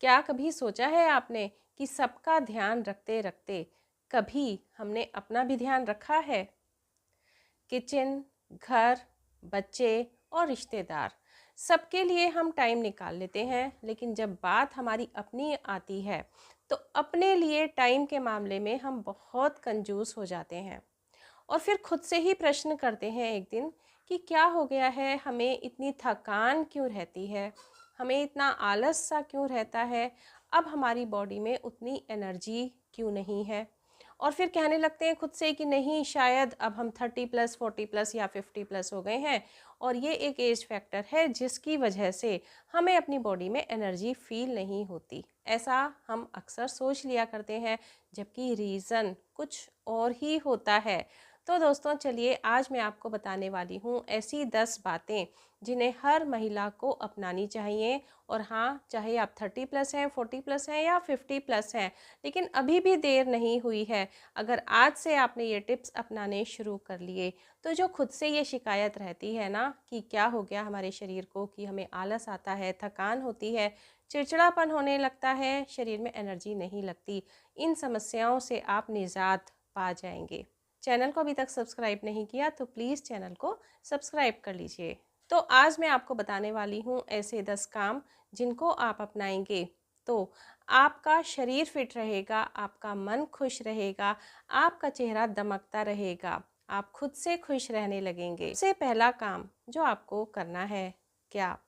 क्या कभी सोचा है आपने कि सबका ध्यान रखते रखते कभी हमने अपना भी ध्यान रखा है? किचन, घर, बच्चे और रिश्तेदार सबके लिए हम टाइम निकाल लेते हैं, लेकिन जब बात हमारी अपनी आती है तो अपने लिए टाइम के मामले में हम बहुत कंजूस हो जाते हैं। और फिर खुद से ही प्रश्न करते हैं एक दिन कि क्या हो गया है, हमें इतनी थकान क्यों रहती है, हमें इतना आलस सा क्यों रहता है, अब हमारी बॉडी में उतनी एनर्जी क्यों नहीं है। और फिर कहने लगते हैं खुद से कि नहीं, शायद अब हम 30+, 40+ या 50+ हो गए हैं और ये एक एज फैक्टर है जिसकी वजह से हमें अपनी बॉडी में एनर्जी फील नहीं होती। ऐसा हम अक्सर सोच लिया करते हैं, जबकि रीज़न कुछ और ही होता है। तो दोस्तों चलिए, आज मैं आपको बताने वाली हूँ ऐसी 10 बातें जिन्हें हर महिला को अपनानी चाहिए। और हाँ, चाहे आप 30+ हैं, 40+ हैं या 50+ हैं, लेकिन अभी भी देर नहीं हुई है। अगर आज से आपने ये टिप्स अपनाने शुरू कर लिए तो जो खुद से ये शिकायत रहती है ना कि क्या हो गया हमारे शरीर को, कि हमें आलस आता है, थकान होती है, चिड़चिड़ापन होने लगता है, शरीर में एनर्जी नहीं लगती, इन समस्याओं से आप निजात पा जाएंगे। चैनल को अभी तक सब्सक्राइब नहीं किया तो प्लीज़ चैनल को सब्सक्राइब कर लीजिए। तो आज मैं आपको बताने वाली हूँ ऐसे 10 काम जिनको आप अपनाएंगे तो आपका शरीर फिट रहेगा, आपका मन खुश रहेगा, आपका चेहरा दमकता रहेगा, आप खुद से खुश रहने लगेंगे। सबसे पहला काम जो आपको करना है, क्या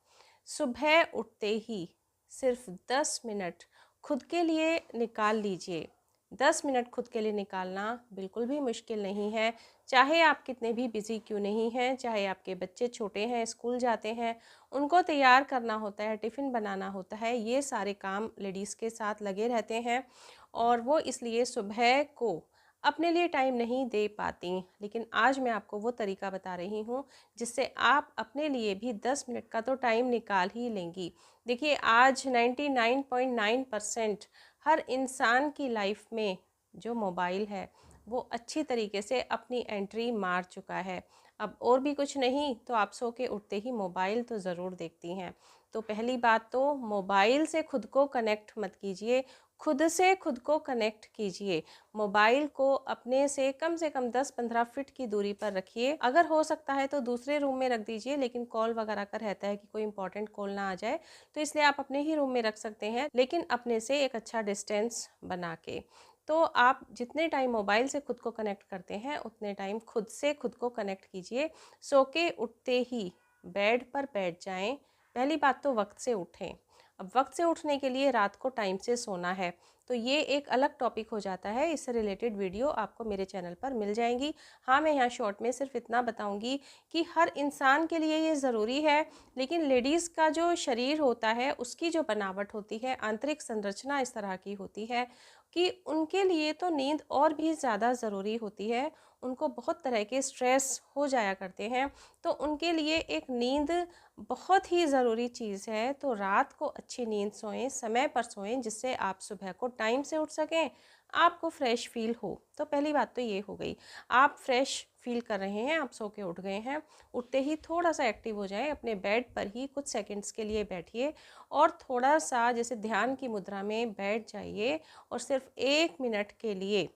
सुबह उठते ही सिर्फ 10 मिनट खुद के लिए निकाल लीजिए। 10 मिनट खुद के लिए निकालना बिल्कुल भी मुश्किल नहीं है। चाहे आप कितने भी बिजी क्यों नहीं हैं, चाहे आपके बच्चे छोटे हैं, स्कूल जाते हैं, उनको तैयार करना होता है, टिफ़िन बनाना होता है, ये सारे काम लेडीज़ के साथ लगे रहते हैं और वो इसलिए सुबह को अपने लिए टाइम नहीं दे पाती। लेकिन आज मैं आपको वो तरीका बता रही हूँ जिससे आप अपने लिए भी 10 मिनट का तो टाइम निकाल ही लेंगी। देखिए, आज 99.9% हर इंसान की लाइफ में जो मोबाइल है वो अच्छी तरीके से अपनी एंट्री मार चुका है। अब और भी कुछ नहीं तो आप सो के उठते ही मोबाइल तो ज़रूर देखती हैं। तो पहली बात तो मोबाइल से खुद को कनेक्ट मत कीजिए, खुद से खुद को कनेक्ट कीजिए। मोबाइल को अपने से कम 10-15 फीट की दूरी पर रखिए। अगर हो सकता है तो दूसरे रूम में रख दीजिए, लेकिन कॉल वगैरह का रहता है कि कोई इंपॉर्टेंट कॉल ना आ जाए, तो इसलिए आप अपने ही रूम में रख सकते हैं, लेकिन अपने से एक अच्छा डिस्टेंस बना के। तो आप जितने टाइम मोबाइल से खुद को कनेक्ट करते हैं उतने टाइम खुद से खुद को कनेक्ट कीजिए। सो के उठते ही बेड पर बैठ जाएं। पहली बात तो वक्त से उठें। अब वक्त से उठने के लिए रात को टाइम से सोना है, तो ये एक अलग टॉपिक हो जाता है। इससे रिलेटेड वीडियो आपको मेरे चैनल पर मिल जाएंगी। हाँ, मैं यहाँ शॉर्ट में सिर्फ इतना बताऊंगी कि हर इंसान के लिए ये ज़रूरी है, लेकिन लेडीज़ का जो शरीर होता है उसकी जो बनावट होती है, आंतरिक संरचना इस तरह की होती है कि उनके लिए तो नींद और भी ज़्यादा ज़रूरी होती है। उनको बहुत तरह के स्ट्रेस हो जाया करते हैं, तो उनके लिए एक नींद बहुत ही ज़रूरी चीज़ है। तो रात को अच्छी नींद सोएं, समय पर सोएं, जिससे आप सुबह को टाइम से उठ सकें, आपको फ्रेश फील हो। तो पहली बात तो ये हो गई। आप फ्रेश फील कर रहे हैं, आप सो के उठ गए हैं, उठते ही थोड़ा सा एक्टिव हो जाएं, अपने बेड पर ही कुछ सेकंड्स के लिए बैठिए और थोड़ा सा जैसे ध्यान की मुद्रा में बैठ जाइए और सिर्फ 1 मिनट के लिए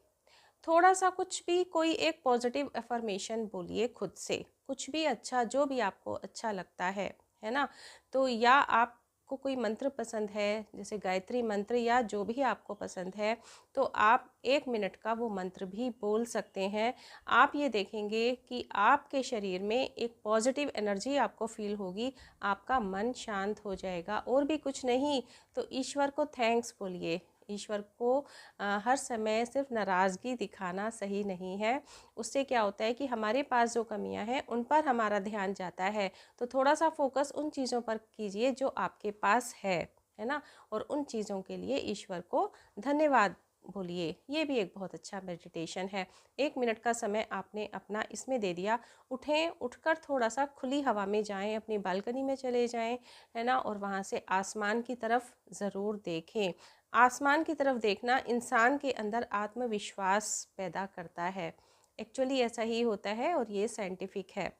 थोड़ा सा कुछ भी, कोई एक पॉजिटिव अफर्मेशन बोलिए खुद से, कुछ भी अच्छा जो भी आपको अच्छा लगता है ना। तो या आपको कोई मंत्र पसंद है, जैसे गायत्री मंत्र या जो भी आपको पसंद है, तो आप 1 मिनट का वो मंत्र भी बोल सकते हैं। आप ये देखेंगे कि आपके शरीर में एक पॉजिटिव एनर्जी आपको फील होगी, आपका मन शांत हो जाएगा। और भी कुछ नहीं तो ईश्वर को थैंक्स बोलिए। ईश्वर को हर समय सिर्फ नाराज़गी दिखाना सही नहीं है। उससे क्या होता है कि हमारे पास जो कमियां हैं उन पर हमारा ध्यान जाता है। तो थोड़ा सा फोकस उन चीज़ों पर कीजिए जो आपके पास है ना। और उन चीज़ों के लिए ईश्वर को धन्यवाद बोलिए। ये भी एक बहुत अच्छा मेडिटेशन है। 1 मिनट का समय आपने अपना इसमें दे दिया। उठें, उठकर थोड़ा सा खुली हवा में जाएं, अपनी बालकनी में चले जाएं, है ना, और वहाँ से आसमान की तरफ ज़रूर देखें। आसमान की तरफ देखना इंसान के अंदर आत्मविश्वास पैदा करता है। एक्चुअली ऐसा ही होता है और ये साइंटिफिक है।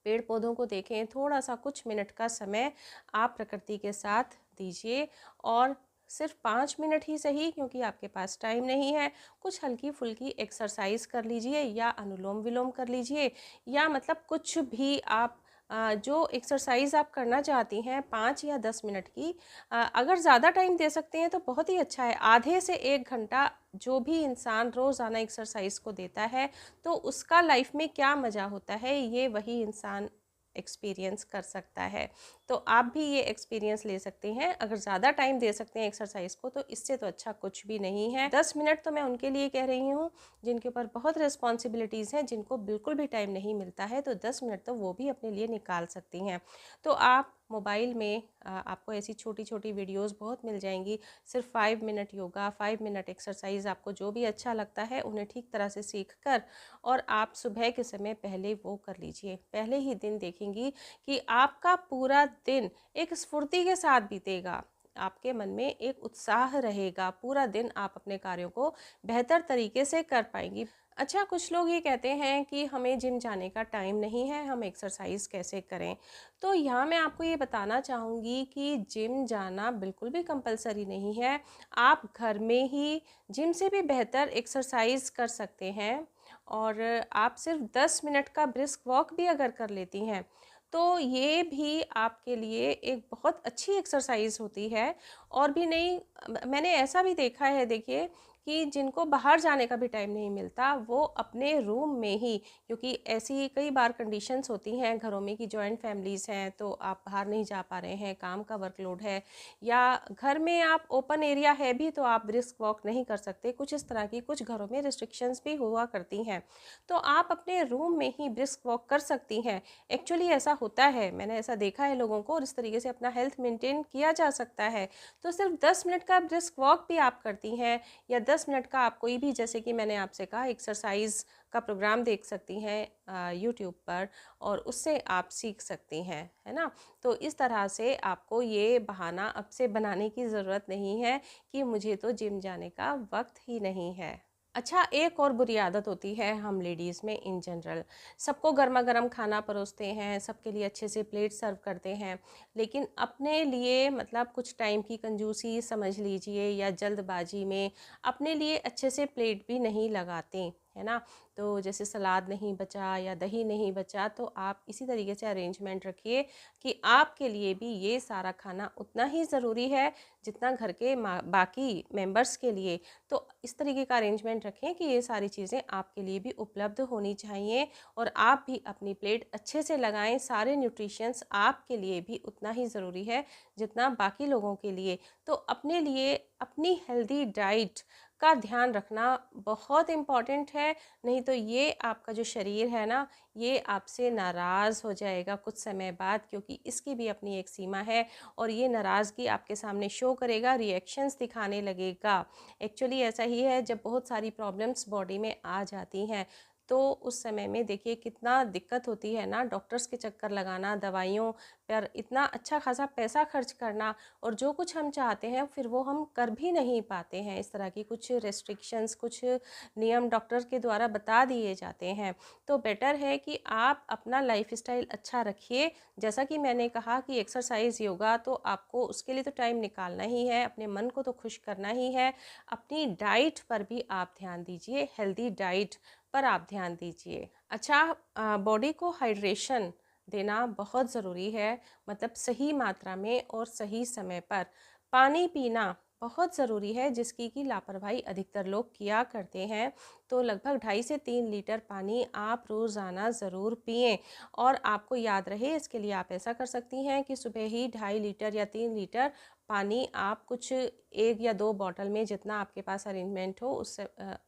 पेड़ पौधों को देखें, थोड़ा सा कुछ मिनट का समय आप प्रकृति के साथ दीजिए और सिर्फ 5 मिनट ही सही, क्योंकि आपके पास टाइम नहीं है, कुछ हल्की फुल्की एक्सरसाइज कर लीजिए या अनुलोम विलोम कर लीजिए, या मतलब कुछ भी आप जो एक्सरसाइज आप करना चाहती हैं 5 या 10 मिनट की, अगर ज़्यादा टाइम दे सकते हैं तो बहुत ही अच्छा है। आधे से 1 घंटा जो भी इंसान रोज़ाना एक्सरसाइज को देता है तो उसका लाइफ में क्या मज़ा होता है, ये वही इंसान एक्सपीरियंस कर सकता है। तो आप भी ये एक्सपीरियंस ले सकते हैं। अगर ज़्यादा टाइम दे सकते हैं एक्सरसाइज को तो इससे तो अच्छा कुछ भी नहीं है। 10 मिनट तो मैं उनके लिए कह रही हूँ जिनके ऊपर बहुत रिस्पॉन्सिबिलिटीज़ हैं, जिनको बिल्कुल भी टाइम नहीं मिलता है, तो 10 मिनट तो वो भी अपने लिए निकाल सकती हैं। तो आप मोबाइल में आपको ऐसी छोटी छोटी वीडियोस बहुत मिल जाएंगी। सिर्फ 5 मिनट योगा, 5 मिनट एक्सरसाइज, आपको जो भी अच्छा लगता है उन्हें ठीक तरह से सीख कर और आप सुबह के समय पहले वो कर लीजिए। पहले ही दिन देखेंगी कि आपका पूरा दिन एक स्फूर्ति के साथ बीतेगा, आपके मन में एक उत्साह रहेगा, पूरा दिन आप अपने कार्यों को बेहतर तरीके से कर पाएंगी। अच्छा, कुछ लोग ये कहते हैं कि हमें जिम जाने का टाइम नहीं है, हम एक्सरसाइज कैसे करें? तो यहाँ मैं आपको ये बताना चाहूँगी कि जिम जाना बिल्कुल भी कंपलसरी नहीं है। आप घर में ही जिम से भी बेहतर एक्सरसाइज कर सकते हैं, और आप सिर्फ 10 मिनट का ब्रिस्क वॉक भी अगर कर लेती हैं तो ये भी आपके लिए एक बहुत अच्छी एक्सरसाइज होती है। और भी नहीं, मैंने ऐसा भी देखा है, देखिए, कि जिनको बाहर जाने का भी टाइम नहीं मिलता वो अपने रूम में ही, क्योंकि ऐसी कई बार कंडीशंस होती हैं घरों में कि जॉइंट फैमिलीज़ हैं तो आप बाहर नहीं जा पा रहे हैं, काम का वर्कलोड है, या घर में आप ओपन एरिया है भी तो आप ब्रिस्क वॉक नहीं कर सकते, कुछ इस तरह की कुछ घरों में रिस्ट्रिक्शंस भी हुआ करती हैं। तो आप अपने रूम में ही ब्रिस्क वॉक कर सकती हैं। एक्चुअली ऐसा होता है, मैंने ऐसा देखा है लोगों को, और इस तरीके से अपना हेल्थ मेंटेन किया जा सकता है। तो सिर्फ 10 मिनट का ब्रिस्क वॉक भी आप करती हैं, या 10 मिनट का आप कोई भी, जैसे कि मैंने आपसे कहा, एक्सरसाइज का प्रोग्राम देख सकती हैं यूट्यूब पर, और उससे आप सीख सकती हैं, है ना। तो इस तरह से आपको ये बहाना अब से बनाने की ज़रूरत नहीं है कि मुझे तो जिम जाने का वक्त ही नहीं है। अच्छा, एक और बुरी आदत होती है हम लेडीज़ में इन जनरल, सबको गर्मा गर्म खाना परोसते हैं, सबके लिए अच्छे से प्लेट सर्व करते हैं, लेकिन अपने लिए मतलब कुछ टाइम की कंजूसी समझ लीजिए या जल्दबाजी में अपने लिए अच्छे से प्लेट भी नहीं लगाते, है ना। तो जैसे सलाद नहीं बचा या दही नहीं बचा तो आप इसी तरीके से अरेंजमेंट रखिए कि आपके लिए भी ये सारा खाना उतना ही ज़रूरी है जितना घर के बाकी मेंबर्स के लिए। तो इस तरीके का अरेंजमेंट रखें कि ये सारी चीज़ें आपके लिए भी उपलब्ध होनी चाहिए, और आप भी अपनी प्लेट अच्छे से लगाएं। सारे न्यूट्रिशंस आपके लिए भी उतना ही ज़रूरी है जितना बाकी लोगों के लिए। तो अपने लिए अपनी हेल्दी डाइट का ध्यान रखना बहुत इम्पॉर्टेंट है, नहीं तो ये आपका जो शरीर है ना, ये आपसे नाराज़ हो जाएगा कुछ समय बाद, क्योंकि इसकी भी अपनी एक सीमा है, और ये नाराज़गी आपके सामने शो करेगा, रिएक्शंस दिखाने लगेगा। एक्चुअली ऐसा ही है, जब बहुत सारी प्रॉब्लम्स बॉडी में आ जाती हैं तो उस समय में देखिए कितना दिक्कत होती है ना, डॉक्टर्स के चक्कर लगाना, दवाइयों पर इतना अच्छा खासा पैसा खर्च करना, और जो कुछ हम चाहते हैं फिर वो हम कर भी नहीं पाते हैं। इस तरह की कुछ रेस्ट्रिक्शंस, कुछ नियम डॉक्टर के द्वारा बता दिए जाते हैं। तो बेटर है कि आप अपना लाइफस्टाइल अच्छा रखिए। जैसा कि मैंने कहा कि एक्सरसाइज, योगा तो आपको उसके लिए तो टाइम निकालना ही है, अपने मन को तो खुश करना ही है। अपनी डाइट पर भी आप ध्यान दीजिए, हेल्दी डाइट पर आप ध्यान दीजिए। अच्छा, बॉडी को हाइड्रेशन देना बहुत ज़रूरी है, मतलब सही मात्रा में और सही समय पर पानी पीना बहुत ज़रूरी है, जिसकी कि लापरवाही अधिकतर लोग किया करते हैं। तो लगभग 2.5 से 3 लीटर पानी आप रोज़ाना ज़रूर पिएं। और आपको याद रहे, इसके लिए आप ऐसा कर सकती हैं कि सुबह ही 2.5 लीटर या 3 लीटर पानी आप कुछ 1 या 2 बॉटल में, जितना आपके पास अरेंजमेंट हो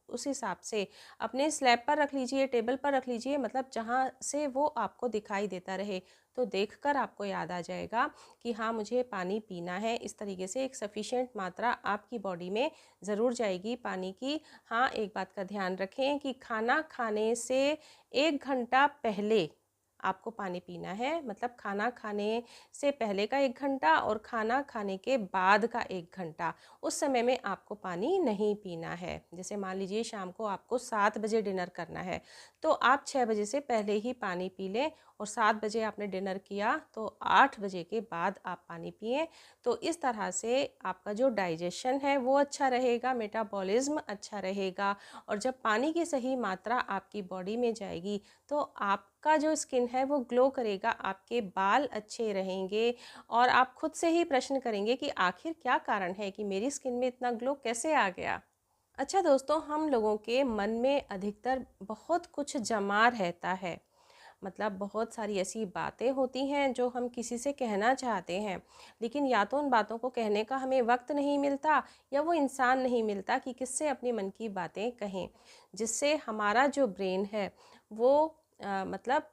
उस हिसाब से अपने स्लैब पर रख लीजिए, टेबल पर रख लीजिए, मतलब जहाँ से वो आपको दिखाई देता रहे। तो देखकर आपको याद आ जाएगा कि हाँ, मुझे पानी पीना है। इस तरीके से एक सफिशिएंट मात्रा आपकी बॉडी में ज़रूर जाएगी पानी की। हाँ, एक बात का ध्यान रखें कि खाना खाने से 1 घंटा पहले आपको पानी पीना है, मतलब खाना खाने से पहले का 1 घंटा और खाना खाने के बाद का 1 घंटा, उस समय में आपको पानी नहीं पीना है। जैसे मान लीजिए शाम को आपको 7 बजे डिनर करना है, तो आप 6 बजे से पहले ही पानी पी लें, और 7 बजे आपने डिनर किया तो 8 बजे के बाद आप पानी पिएं। तो इस तरह से आपका जो डाइजेशन है वो अच्छा रहेगा, मेटाबॉलिज्म अच्छा रहेगा, और जब पानी की सही मात्रा आपकी बॉडी में जाएगी तो आपका जो स्किन है वो ग्लो करेगा, आपके बाल अच्छे रहेंगे, और आप खुद से ही प्रश्न करेंगे कि आखिर क्या कारण है कि मेरी स्किन में इतना ग्लो कैसे आ गया। अच्छा दोस्तों, हम लोगों के मन में अधिकतर बहुत कुछ जमा रहता है, मतलब बहुत सारी ऐसी बातें होती हैं जो हम किसी से कहना चाहते हैं, लेकिन या तो उन बातों को कहने का हमें वक्त नहीं मिलता, या वो इंसान नहीं मिलता कि किससे अपने मन की बातें कहें, जिससे हमारा जो ब्रेन है वो मतलब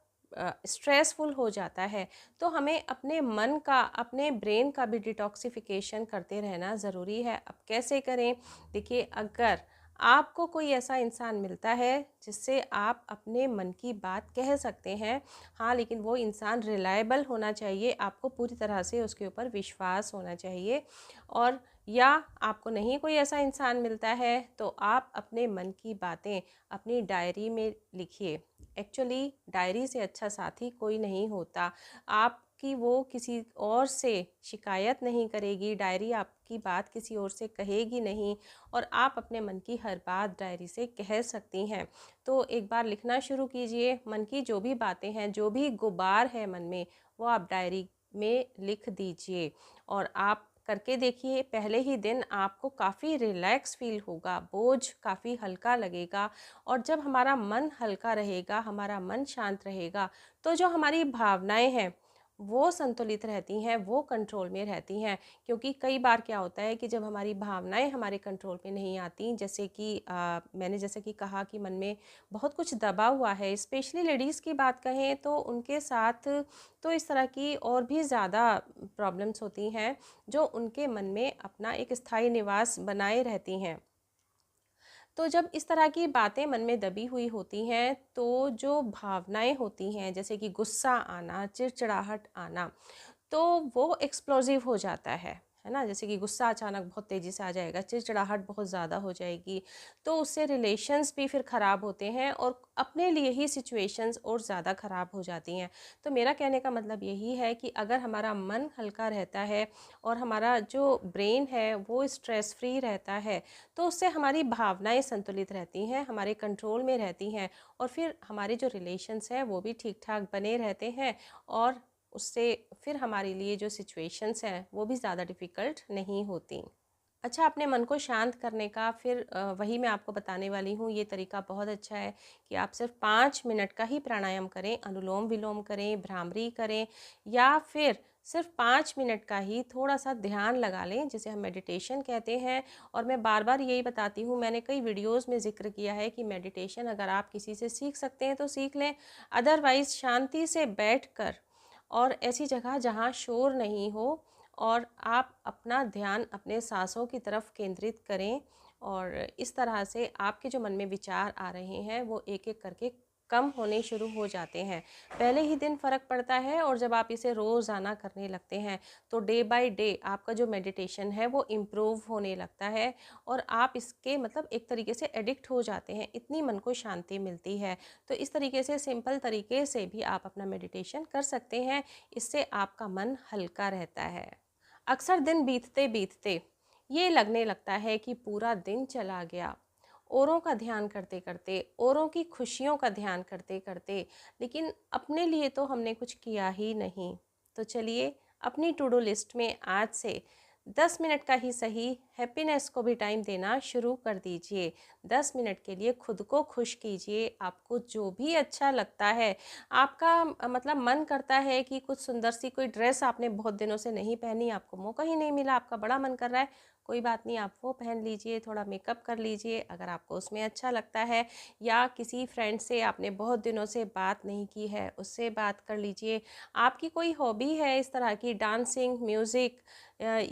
स्ट्रेसफुल हो जाता है। तो हमें अपने मन का, अपने ब्रेन का भी डिटॉक्सिफिकेशन करते रहना ज़रूरी है। अब कैसे करें? देखिए, अगर आपको कोई ऐसा इंसान मिलता है जिससे आप अपने मन की बात कह सकते हैं, हाँ, लेकिन वो इंसान रिलायबल होना चाहिए, आपको पूरी तरह से उसके ऊपर विश्वास होना चाहिए। और या आपको नहीं कोई ऐसा इंसान मिलता है तो आप अपने मन की बातें अपनी डायरी में लिखिए। एक्चुअली डायरी से अच्छा साथी कोई नहीं होता। आपकी वो किसी और से शिकायत नहीं करेगी, डायरी आपकी बात किसी और से कहेगी नहीं, और आप अपने मन की हर बात डायरी से कह सकती हैं। तो एक बार लिखना शुरू कीजिए, मन की जो भी बातें हैं, जो भी गुबार है मन में, वो आप डायरी में लिख दीजिए, और आप करके देखिए। पहले ही दिन आपको काफ़ी रिलैक्स फील होगा, बोझ काफ़ी हल्का लगेगा, और जब हमारा मन हल्का रहेगा, हमारा मन शांत रहेगा, तो जो हमारी भावनाएं हैं वो संतुलित रहती हैं, वो कंट्रोल में रहती हैं। क्योंकि कई बार क्या होता है कि जब हमारी भावनाएं हमारे कंट्रोल में नहीं आती, जैसे कि मैंने जैसे कि कहा कि मन में बहुत कुछ दबा हुआ है, स्पेशली लेडीज़ की बात कहें तो उनके साथ तो इस तरह की और भी ज़्यादा प्रॉब्लम्स होती हैं जो उनके मन में अपना एक स्थायी निवास बनाए रहती हैं। तो जब इस तरह की बातें मन में दबी हुई होती हैं, तो जो भावनाएं होती हैं, जैसे कि गुस्सा आना, चिड़चिड़ाहट आना, तो वो एक्सप्लोसिव हो जाता है ना? जैसे कि गुस्सा अचानक बहुत तेज़ी से आ जाएगा, चिड़चिड़ाहट बहुत ज़्यादा हो जाएगी, तो उससे रिलेशंस भी फिर ख़राब होते हैं, और अपने लिए ही सिचुएशंस और ज़्यादा ख़राब हो जाती हैं। तो मेरा कहने का मतलब यही है कि अगर हमारा मन हल्का रहता है और हमारा जो ब्रेन है वो स्ट्रेस फ्री रहता है, तो उससे हमारी भावनाएं संतुलित रहती हैं, हमारे कंट्रोल में रहती हैं, और फिर हमारे जो रिलेशंस हैं वो भी ठीक ठाक बने रहते हैं, और उससे फिर हमारे लिए जो सिचुएशंस हैं वो भी ज़्यादा डिफ़िकल्ट नहीं होती। अच्छा, अपने मन को शांत करने का फिर वही मैं आपको बताने वाली हूँ। ये तरीका बहुत अच्छा है कि आप सिर्फ 5 मिनट का ही प्राणायाम करें, अनुलोम विलोम करें, भ्रामरी करें, या फिर सिर्फ 5 मिनट का ही थोड़ा सा ध्यान लगा लें, जिसे हम मेडिटेशन कहते हैं। और मैं बार बार यही बताती हूँ, मैंने कई वीडियोस में जिक्र किया है कि मेडिटेशन अगर आप किसी से सीख सकते हैं तो सीख लें, अदरवाइज़ शांति से बैठ कर, और ऐसी जगह जहाँ शोर नहीं हो, और आप अपना ध्यान अपने सांसों की तरफ केंद्रित करें, और इस तरह से आपके जो मन में विचार आ रहे हैं वो एक एक करके कम होने शुरू हो जाते हैं। पहले ही दिन फ़र्क पड़ता है, और जब आप इसे रोज़ाना करने लगते हैं तो डे बाय डे आपका जो मेडिटेशन है वो इम्प्रूव होने लगता है, और आप इसके मतलब एक तरीके से एडिक्ट हो जाते हैं, इतनी मन को शांति मिलती है। तो इस तरीके से सिंपल तरीके से भी आप अपना मेडिटेशन कर सकते हैं, इससे आपका मन हल्का रहता है। अक्सर दिन बीतते बीतते ये लगने लगता है कि पूरा दिन चला गया, औरों का ध्यान करते करते, औरों की खुशियों का ध्यान करते करते, लेकिन अपने लिए तो हमने कुछ किया ही नहीं। तो चलिए, अपनी टू डू लिस्ट में आज से 10 मिनट का ही सही हैप्पीनेस को भी टाइम देना शुरू कर दीजिए। 10 मिनट के लिए खुद को खुश कीजिए। आपको जो भी अच्छा लगता है, आपका मतलब मन करता है कि कुछ सुंदर सी कोई ड्रेस आपने बहुत दिनों से नहीं पहनी, आपको मौका ही नहीं मिला, आपका बड़ा मन कर रहा है, कोई बात नहीं, आप वो पहन लीजिए, थोड़ा मेकअप कर लीजिए अगर आपको उसमें अच्छा लगता है, या किसी फ्रेंड से आपने बहुत दिनों से बात नहीं की है, उससे बात कर लीजिए। आपकी कोई हॉबी है इस तरह की, डांसिंग, म्यूज़िक,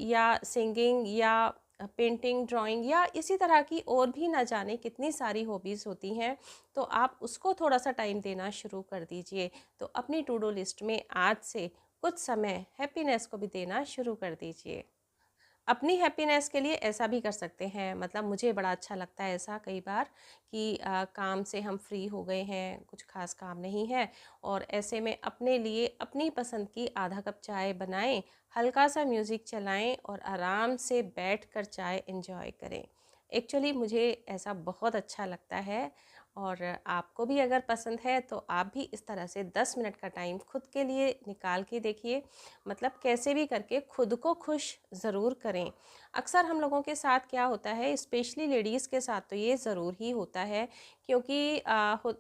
या सिंगिंग, या पेंटिंग, ड्राइंग या इसी तरह की और भी ना जाने कितनी सारी हॉबीज़ होती हैं, तो आप उसको थोड़ा-सा टाइम देना शुरू कर दीजिए। तो अपनी टू डू लिस्ट में आज से कुछ समय हैप्पीनेस को भी देना शुरू कर दीजिए। अपनी हैप्पीनेस के लिए ऐसा भी कर सकते हैं, मतलब मुझे बड़ा अच्छा लगता है ऐसा कई बार कि काम से हम फ्री हो गए हैं, कुछ खास काम नहीं है और ऐसे में अपने लिए अपनी पसंद की आधा कप चाय बनाएं, हल्का सा म्यूज़िक चलाएं और आराम से बैठकर चाय एंजॉय करें। एक्चुअली मुझे ऐसा बहुत अच्छा लगता है और आपको भी अगर पसंद है तो आप भी इस तरह से 10 मिनट का टाइम खुद के लिए निकाल के देखिए। मतलब कैसे भी करके खुद को खुश ज़रूर करें। अक्सर हम लोगों के साथ क्या होता है, स्पेशली लेडीज़ के साथ तो ये ज़रूर ही होता है, क्योंकि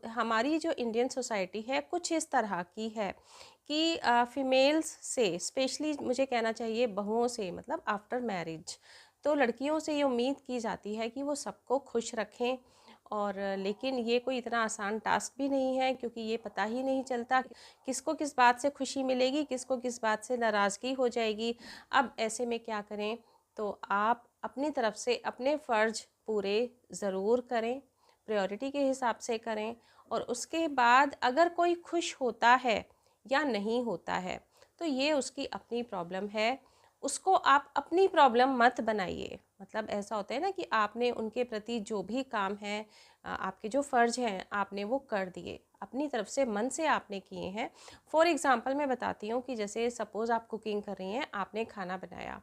हमारी जो इंडियन सोसाइटी है कुछ इस तरह की है कि फीमेल्स से, स्पेशली मुझे कहना चाहिए बहुओं से, मतलब आफ्टर मैरिज, तो लड़कियों से ये उम्मीद की जाती है कि वो सबको खुश रखें। और लेकिन ये कोई इतना आसान टास्क भी नहीं है, क्योंकि ये पता ही नहीं चलता किसको किस बात से खुशी मिलेगी, किसको किस बात से नाराज़गी हो जाएगी। अब ऐसे में क्या करें, तो आप अपनी तरफ से अपने फ़र्ज़ पूरे ज़रूर करें, प्रायोरिटी के हिसाब से करें। और उसके बाद अगर कोई खुश होता है या नहीं होता है, तो ये उसकी अपनी प्रॉब्लम है, उसको आप अपनी प्रॉब्लम मत बनाइए। मतलब ऐसा होता है ना कि आपने उनके प्रति जो भी काम है, आपके जो फ़र्ज़ हैं आपने वो कर दिए, अपनी तरफ से मन से आपने किए हैं। फॉर एग्ज़ाम्पल मैं बताती हूँ कि जैसे सपोज़ आप कुकिंग कर रही हैं, आपने खाना बनाया,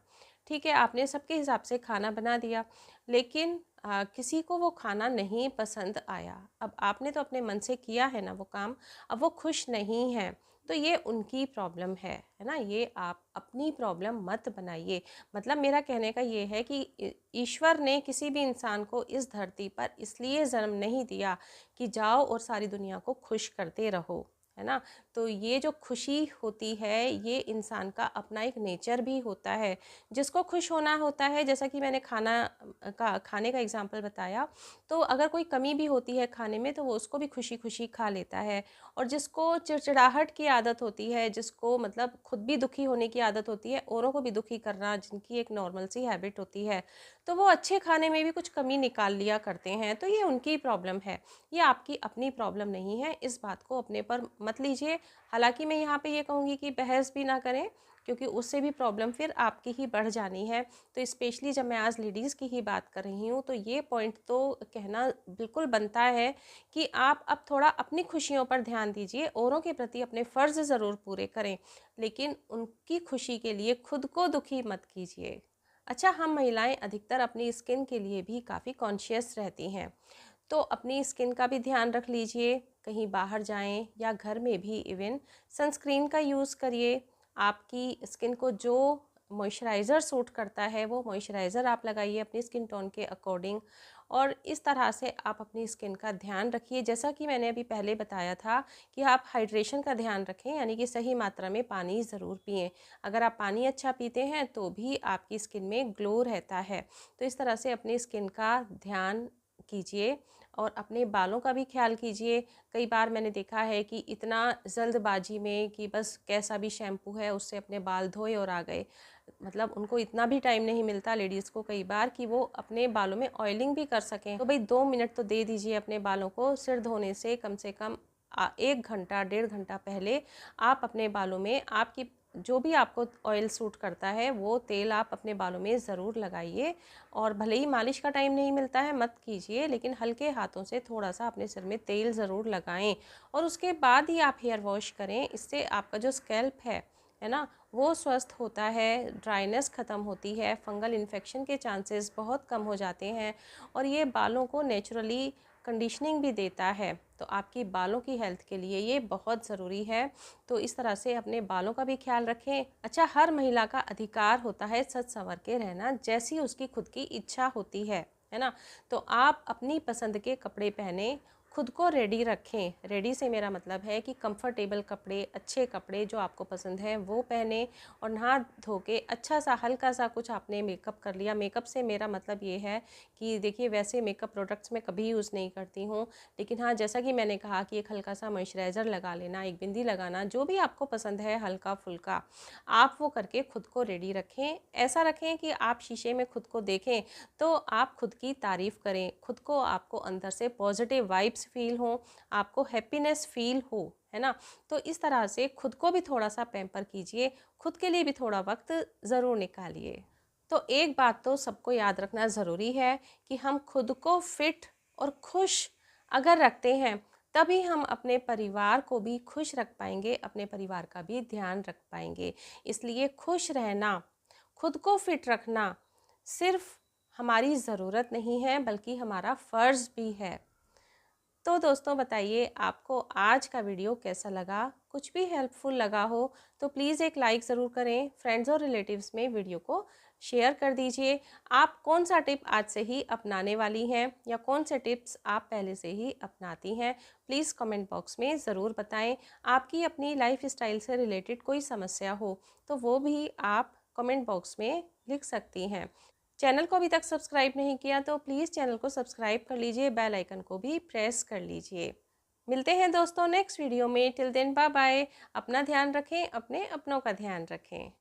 ठीक है, आपने सबके हिसाब से खाना बना दिया, लेकिन किसी को वो खाना नहीं पसंद आया। अब आपने तो अपने मन से किया है ना वो काम, अब वो खुश नहीं हैं, तो ये उनकी प्रॉब्लम है ना? ये आप अपनी प्रॉब्लम मत बनाइए। मतलब मेरा कहने का ये है कि ईश्वर ने किसी भी इंसान को इस धरती पर इसलिए जन्म नहीं दिया कि जाओ और सारी दुनिया को खुश करते रहो, है ना? तो ये जो खुशी होती है, ये इंसान का अपना एक नेचर भी होता है। जिसको खुश होना होता है, जैसा कि मैंने खाने का एग्जाम्पल बताया, तो अगर कोई कमी भी होती है खाने में तो वो उसको भी खुशी खुशी खा लेता है। और जिसको चिड़चिड़ाहट की आदत होती है, जिसको मतलब खुद भी दुखी होने की आदत होती है, औरों को भी दुखी करना जिनकी एक नॉर्मल सी हैबिट होती है, तो वो अच्छे खाने में भी कुछ कमी निकाल लिया करते हैं। तो ये उनकी प्रॉब्लम है, ये आपकी अपनी प्रॉब्लम नहीं है। इस बात को अपने पर मत लीजिए। हालांकि मैं यहाँ पे ये कहूँगी कि बहस भी ना करें, क्योंकि उससे भी प्रॉब्लम फिर आपकी ही बढ़ जानी है। तो स्पेशली जब मैं आज लेडीज़ की ही बात कर रही हूँ, तो ये पॉइंट तो कहना बिल्कुल बनता है कि आप अब थोड़ा अपनी खुशियों पर ध्यान दीजिए। औरों के प्रति अपने फ़र्ज़ ज़रूर पूरे करें, लेकिन उनकी खुशी के लिए खुद को दुखी मत कीजिए। अच्छा, हम महिलाएं अधिकतर अपनी स्किन के लिए भी काफ़ी कॉन्शियस रहती हैं, तो अपनी स्किन का भी ध्यान रख लीजिए। कहीं बाहर जाएं या घर में भी इवन सनस्क्रीन का यूज़ करिए। आपकी स्किन को जो मॉइस्चराइज़र सूट करता है वो मॉइस्चराइज़र आप लगाइए अपनी स्किन टोन के अकॉर्डिंग। और इस तरह से आप अपनी स्किन का ध्यान रखिए। जैसा कि मैंने अभी पहले बताया था कि आप हाइड्रेशन का ध्यान रखें, यानी कि सही मात्रा में पानी ज़रूर पिएं। अगर आप पानी अच्छा पीते हैं तो भी आपकी स्किन में ग्लो रहता है। तो इस तरह से अपनी स्किन का ध्यान कीजिए और अपने बालों का भी ख्याल कीजिए। कई बार मैंने देखा है कि इतना जल्दबाजी में कि बस कैसा भी शैम्पू है उससे अपने बाल धोए और आ गए। मतलब उनको इतना भी टाइम नहीं मिलता लेडीज़ को कई बार कि वो अपने बालों में ऑयलिंग भी कर सकें। तो भाई 2 मिनट तो दे दीजिए अपने बालों को। सिर धोने से कम 1 घंटा 1.5 घंटा पहले आप अपने बालों में आपकी जो भी आपको ऑयल सूट करता है वो तेल आप अपने बालों में ज़रूर लगाइए। और भले ही मालिश का टाइम नहीं मिलता है मत कीजिए, लेकिन हल्के हाथों से थोड़ा सा अपने सिर में तेल ज़रूर लगाएं और उसके बाद ही आप हेयर वॉश करें। इससे आपका जो स्कैल्प है ना, वो स्वस्थ होता है, ड्राइनेस ख़त्म होती है, फंगल इन्फेक्शन के चांसेस बहुत कम हो जाते हैं और ये बालों को नेचुरली कंडीशनिंग भी देता है। तो आपकी बालों की हेल्थ के लिए ये बहुत ज़रूरी है। तो इस तरह से अपने बालों का भी ख्याल रखें। अच्छा, हर महिला का अधिकार होता है सज संवर के रहना, जैसी उसकी खुद की इच्छा होती है ना? तो आप अपनी पसंद के कपड़े पहने, खुद को रेडी रखें। रेडी से मेरा मतलब है कि कंफर्टेबल कपड़े, अच्छे कपड़े जो आपको पसंद हैं वो पहने, और नहा धो के अच्छा सा हल्का सा कुछ आपने मेकअप कर लिया। मेकअप से मेरा मतलब ये है कि देखिए, वैसे मेकअप प्रोडक्ट्स मैं कभी यूज़ नहीं करती हूँ, लेकिन हाँ, जैसा कि मैंने कहा कि एक हल्का सा मॉइस्चराइज़र लगा लेना, एक बिंदी लगाना, जो भी आपको पसंद है हल्का फुल्का, आप वो करके खुद को रेडी रखें। ऐसा रखें कि आप शीशे में खुद को देखें तो आप खुद की तारीफ़ करें, खुद को, आपको अंदर से पॉजिटिव वाइब्स फील हो, आपको हैप्पीनेस फील हो, है ना। तो इस तरह से खुद को भी थोड़ा सा पैम्पर कीजिए, खुद के लिए भी थोड़ा वक्त ज़रूर निकालिए। तो एक बात तो सबको याद रखना ज़रूरी है कि हम खुद को फिट और खुश अगर रखते हैं, तभी हम अपने परिवार को भी खुश रख पाएंगे, अपने परिवार का भी ध्यान रख पाएंगे। इसलिए खुश रहना, खुद को फिट रखना सिर्फ हमारी ज़रूरत नहीं है, बल्कि हमारा फ़र्ज़ भी है। तो दोस्तों, बताइए आपको आज का वीडियो कैसा लगा? कुछ भी हेल्पफुल लगा हो तो प्लीज़ एक लाइक ज़रूर करें। फ्रेंड्स और रिलेटिव्स में वीडियो को शेयर कर दीजिए। आप कौन सा टिप आज से ही अपनाने वाली हैं, या कौन से टिप्स आप पहले से ही अपनाती हैं, प्लीज़ कमेंट बॉक्स में ज़रूर बताएं। आपकी अपनी लाइफ स्टाइल से रिलेटेड कोई समस्या हो तो वो भी आप कमेंट बॉक्स में लिख सकती हैं। चैनल को अभी तक सब्सक्राइब नहीं किया तो प्लीज़ चैनल को सब्सक्राइब कर लीजिए, बेल आइकन को भी प्रेस कर लीजिए। मिलते हैं दोस्तों नेक्स्ट वीडियो में। Till then bye bye. अपना ध्यान रखें, अपने अपनों का ध्यान रखें।